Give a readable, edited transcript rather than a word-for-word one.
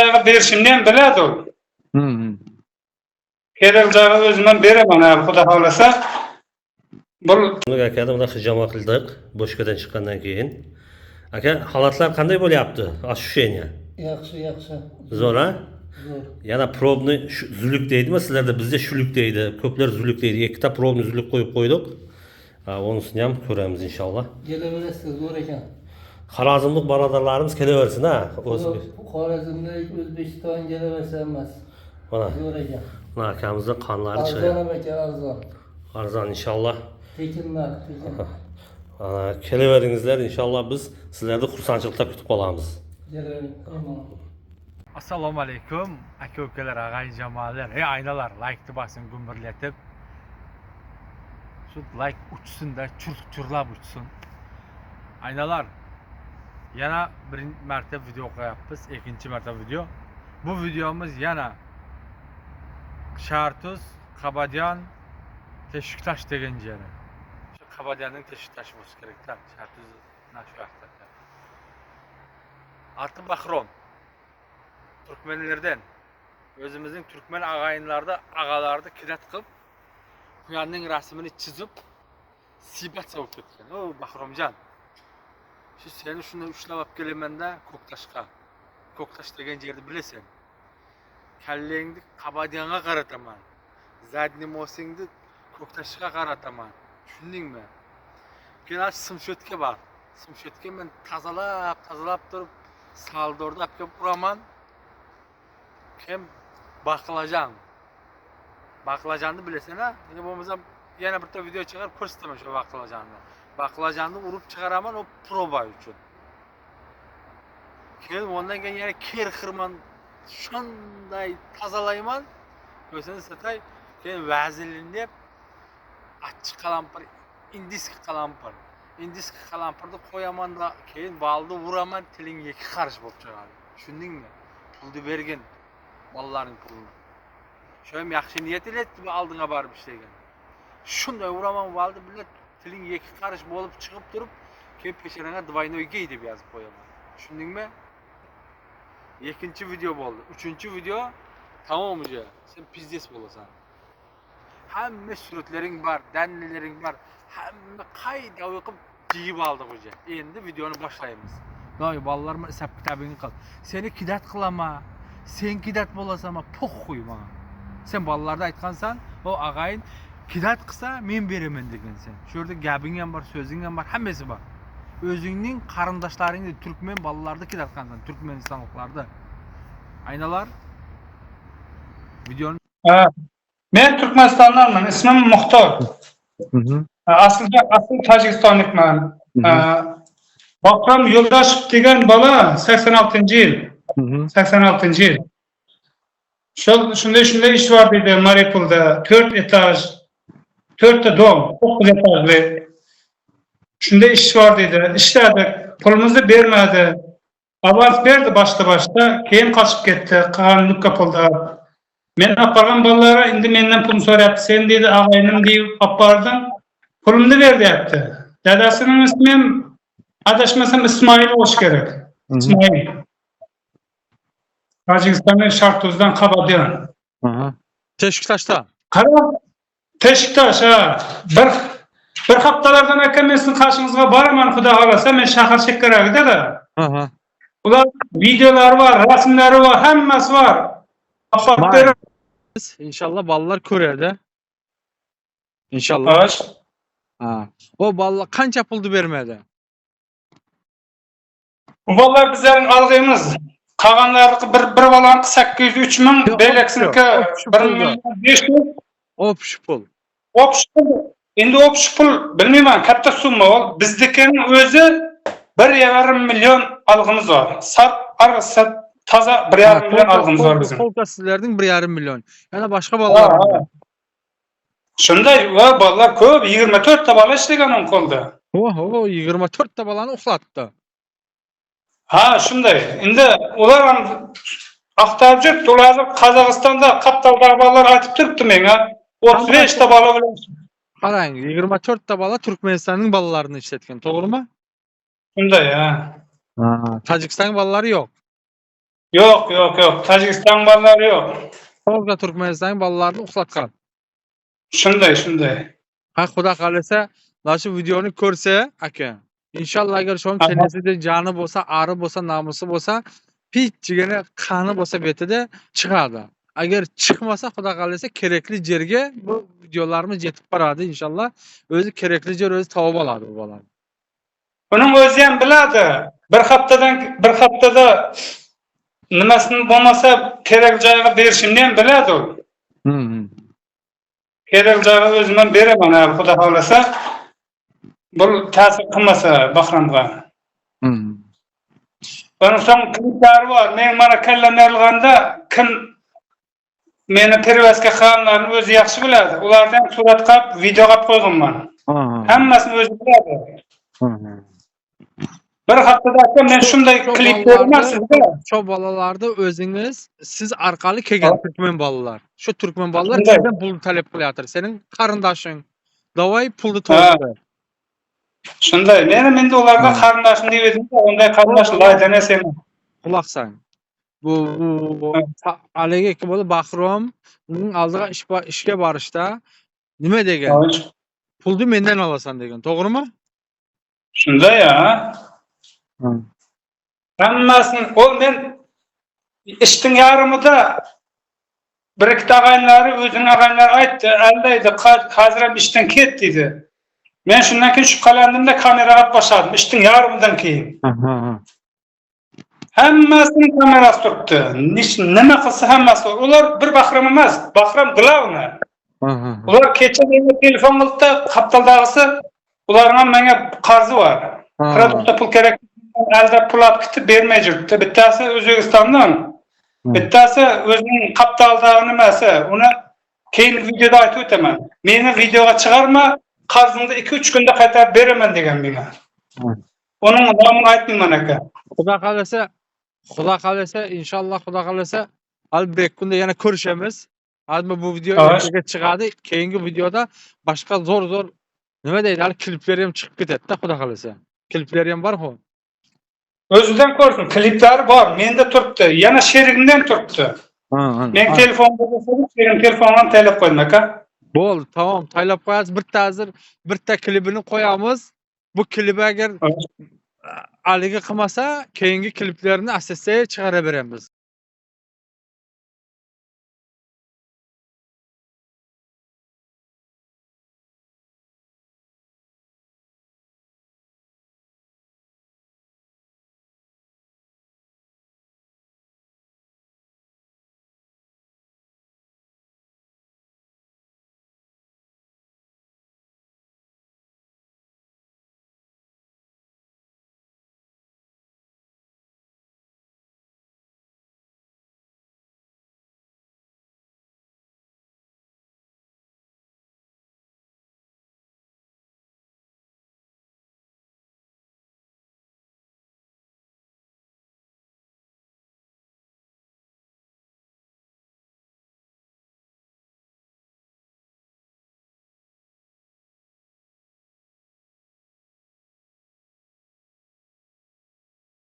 jaga berişimden biladi ol. Hı. Kerek jaga özünden beremen abi Huda halasa. Bu Akada mına hijama kıldık. Boşkadan çıkandan keyin. Aka halatlar qanday bo'lyapti? Ощущение. Yaxshi. Zo'r ha? Zo'r. Yana probni zuluk deydimi? Sizlarda bizda shuluk deydi. Ko'plar zuluk deydi. Ikkita probni zuluk qo'yib qo'ydik. Unisini ham ko'ramiz inshaalloh. Kelaverasiz, zo'r ekan. Xorazmlik birodarlarimiz kelaversin ha. Xorazmlik O'zbekiston kelaversa emas. Mana Zo'r ekan. mana akamizni qonlari Arzon chiqadi. ham ekan, arzon. Arzon inshaalloh. Tekin. Kelaveringizlar inshaalloh biz sizlarni xursandchilikda kutib qolamiz. Kelavering. Assalomu alaykum aka ukalar, ag'ay jamoalar. Aynalar like bosing, gumburlatib. Shu like uchsin-da, churlab uchsin. Aynalar. Yana bir marta video qo'yapmiz, ikkinchi marta video. Bu videomiz yana Shartuz, Qabadyan, Teshiktash degan joyda. Shu Qabadyanning Teshiktashi bo'lsa kerak-da, Shartuz nashu vaqtda. Ati Bahrom. Türkmenlerden, özümüzün Türkmen ağayınlarda, ağalarda kirat qilib, Quyanning rasmini chizib, sibat savib ketgan. O Bahromjon. Shu seni shuni ushlab olib kelamanda Ko'ktashqa. Ko'ktash degan yerni bilasan. Kallengni Qabadyanga qarataman. Zadniy mosingni Ko'ktashqa qarataman. Tushundingmi? Keyin simshotka bor. Simshotka men tozalab turib, saldorda olib kelib uraman. Hem baklajan. Baklajanni bilasan ha? Endi bo'lmasa yana bitta video chiqarib ko'rsataman shu baklajanni. Baklajanni urib chiqaraman o proba uchun. Keyin ondan keyin yana xirman shunday tozalayman. Ko'sini satay, keyin vazelin deb achchiq qalampir, indisk qalampirni qo'yaman da keyin balni uraman, tiling ikki qarish bo'lib chiqadi. Tushundingmi? Pulni bergin. Bolalarning pulini. Shu ham yaxshi niyat edi, oldinga borib ishlagan. Shunday uraman valdi bilan tiling ikki qarish bo'lib chiqib turib, keyin peshonangga двойной gay deb yozib qo'yaman. Tushundingmi? Ikkinchi video bo'ldi. Uchinchi video tamom uje. Sen pizdes bo'lasan. Hamma suratlaring bor, danlilaring bor. Hamma qayda o'qib jiyib oldik uje. Endi videoni boshlaymiz. Doy bolalarga hisob kitobingni qil. Seni kidat qilama. Sen kidat bo'lasanmi, po'xuy mana. Sen bolalarda aytgansan, o ag'ayin kidat qilsa men beraman degansan. Shu yerda gaping ham bor, so'zing ham bor, hammasi bor. O'zingning qarindoshlaringni turkmen bolalarda kidat qilgansan, turkmenistonliklarda. Aynalar videoni men Turkmanistondanman, ismim Muxtor. Asl Tojikistonlikman. Bahrom Yo'ldoshev degan bola 86-yil. 86-yil. Shunday ish bor dedi Mariupolda. 4 etaj, 4 ta dom, 9 etajli. Shunday ish bor dedi. Ishladik, pulimizni bermadi. Avans berdi boshda, keyin qochib ketdi. Qanlikka pulda. Men apargan bolalara endi mendan pul so'rayapti. Sen dedi ag'aynim deb apardim. Pulimni ber deyapti. Dadasining ismi adashmasam Ismoil bo'lishi kerak. Ismoil. Tojikistonning Shartuzdan Qabadyan. Teshiktoshda. Qarab, Teshiktosh ha. Bir haftalardan aka men sizning qarshingizga boraman, xudo xolasa, men shahar chekaragida da. Ular videolari bor, rasmlari bor, hammasi bor. İnşallah balalar ko'radi. İnşallah. Ha. O balalar qancha pulni bermadi? Bu bolalar bizlarning alg'imiz. Qolganlari bir balani 803 ming, belaksiniki 1 million 500. Opsh pul. Endi opsh pul bilmayman, katta summa ol. Biznikining o'zi 1,5 million alg'imiz bor. Sat toza 1,5 million alg'imiz bor bizim. Polka sizlarning 1,5 million. Yana boshqa bolalar. Shunday va bolalar ko'p, 24 ta bola ishlagan o'n qo'lda. Oho, 24 ta bolani uxlatdi. Ha, shunday. Endi ular ham aqtarib yuribdi. Ular Qozog'istonda Qaptaldagi bolalar aytib turibdi menga. 35 ta bola bilan. Qarang, 24 ta bola Turkmenistonning bolalarini ishlatgan, to'g'rimi? Shunday ha. Tojikiston bolalari yo'q. Yok. Tacikistan ballary yok. Tolga Türkmenistan'ın ballalarini uxlatgan. Şunday. Ha Xudo qalasa, mana shu videoni ko'rsa, aka. İnşallah agar şu Aha. çenesinde canı bolsa, arı bolsa, namusi bolsa, pichigini qani bolsa betida chiqadi. Agar chiqmasa, Xudo qalasa kerakli yerga bu videolarimiz yetib boradi inşallah. O'zi kerakli yer o'zi topib oladi bu bolani. Bunun o'zi ham biladi. Bir haftada nimasini bo'lmasa kerak joyga berishimni ham biladi u. Kerak joyga o'zim ham beraman, Xudo xolasa. Bu ta'sir qilmasa Bahramga. Bunun son kliplari bor. Men mana kallam berilganda kim meni pervasga qilganlarni o'zi yaxshi biladi. Ulardan surat qilib, video qilib qo'yganman. Hammasini o'zi biladi. Bir haftada men shunday klip ko'raman sizga. Şu balalarda o'zingiz siz orqali kelgan Türkmen balalar. Şu Türkmen balalar Shunday. sizdan pul talab qilyapti. Sening qarindoshing. Davay pulni to'la. Shunday. Men ularga qarindoshim deb edim, unday qarindosh laydan emas. Quloqsan. Bu haligi kim bo'ldi? Bahrom uning oldiga ishga borishda nima degan? Pulni mendan olasan degan. To'g'rimi? Shunday ya. Hammasini men ishning yarmida bir ikki tag'aynlari o'zining ag'aynlari aytdi, aldaydi, hozir ham ishdan ket dedi. Men shundan keyin shubhalandimda kameraga boshladim, ishning yarmidan keyin. Hammasini kamerasi turibdi. Nima qilsa hammasi. Ular bir Bahram emas, Bahram glavni. Ular kecha menga telefon qildi, Qaptaldag'isi ularning menga qarzi bor. Produktda pul kerak. Aldab pul olib ketib bermay yuribdi. Bittasi O'zbekistondan, bittasi o'zining Qaptaldagi nimasi. Uni keyingi videoda aytib o'taman. Meni videoga chiqarma, qarzingni 2-3 kunda qaytarib beraman degan menga. Uning nomini aytmayman aka. Xudo qalasa inshaalloh Xudo qalasa albek kunda yana ko'rishamiz. Hozir bu video ertaga chiqadi. Keyingi videoda boshqa zo'r nima deydi? Hali kliplar ham chiqib ketadi-da Xudo qalasa. Kliplar ham bor-ku. O'zidan ko'rsin, kliplari bor, menda turibdi. Yana sherigimdan turibdi. Men telefonda bo'lsa, sherigim telefondan taylab qo'ydim aka. Bo'ldi, tamam, taylab qo'yasiz. Bitta klipini qo'yamiz. Bu klip agar haligi qilmasa, keyingi kliplarni asta-asta chiqara beramiz.